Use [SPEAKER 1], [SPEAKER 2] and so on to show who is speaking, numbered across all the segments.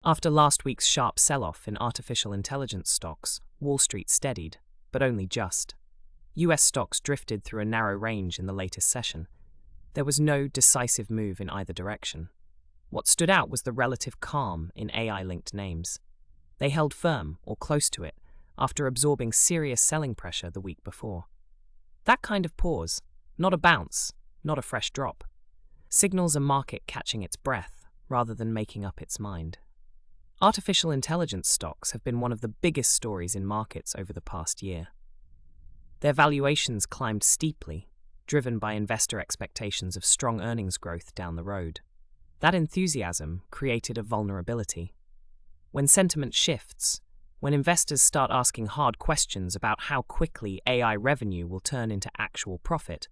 [SPEAKER 1] After last week's sharp sell-off in artificial intelligence stocks, Wall Street steadied, but only just. US stocks drifted through a narrow range in the latest session. There was no decisive move in either direction. What stood out was the relative calm in AI-linked names. They held firm, or close to it, after absorbing serious selling pressure the week before. That kind of pause, not a bounce, not a fresh drop, signals a market catching its breath rather than making up its mind. Artificial intelligence stocks have been one of the biggest stories in markets over the past year. Their valuations climbed steeply, driven by investor expectations of strong earnings growth down the road. That enthusiasm created a vulnerability. When sentiment shifts, when investors start asking hard questions about how quickly AI revenue will turn into actual profit,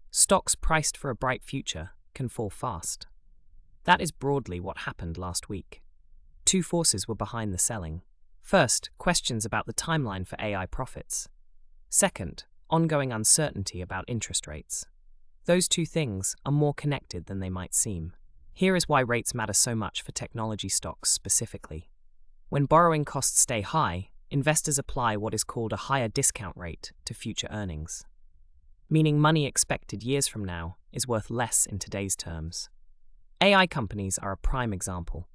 [SPEAKER 1] stocks priced for a bright future can fall fast. That is broadly what happened last week. Two forces were behind the selling. First, questions about the timeline for AI profits. Second, ongoing uncertainty about interest rates. Those two things are more connected than they might seem. Here is why rates matter so much for technology stocks specifically. When borrowing costs stay high, investors apply what is called a higher discount rate to future earnings, meaning money expected years from now is worth less in today's terms. AI companies are a prime example.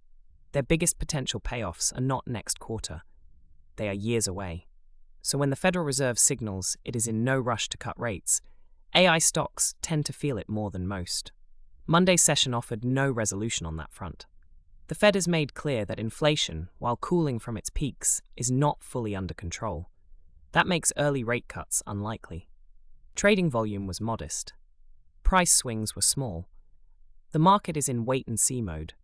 [SPEAKER 1] Their biggest potential payoffs are not next quarter. They are years away. So when the Federal Reserve signals it is in no rush to cut rates, AI stocks tend to feel it more than most. Monday's session offered no resolution on that front. The Fed has made clear that inflation, while cooling from its peaks, is not fully under control. That makes early rate cuts unlikely. Trading volume was modest. Price swings were small. The market is in wait-and-see mode,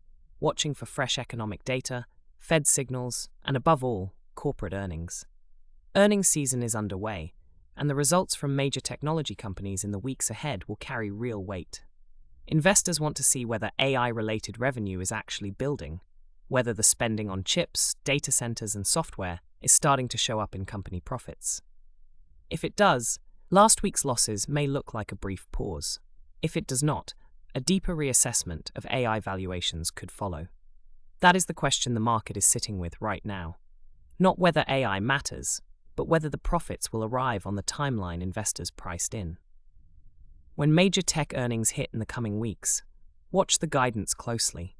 [SPEAKER 1] watching for fresh economic data, Fed signals, and above all, corporate earnings. Earnings season is underway, and the results from major technology companies in the weeks ahead will carry real weight. Investors want to see whether AI-related revenue is actually building, whether the spending on chips, data centers, and software is starting to show up in company profits. If it does, last week's losses may look like a brief pause. If it does not, a deeper reassessment of AI valuations could follow. That is the question the market is sitting with right now. Not whether AI matters, but whether the profits will arrive on the timeline investors priced in. When major tech earnings hit in the coming weeks, watch the guidance closely.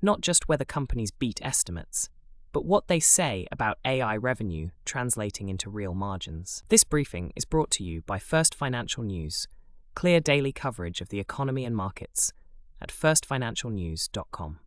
[SPEAKER 1] Not just whether companies beat estimates, but what they say about AI revenue translating into real margins. This briefing is brought to you by First Financial News, clear daily coverage of the economy and markets at firstfinancialnews.com.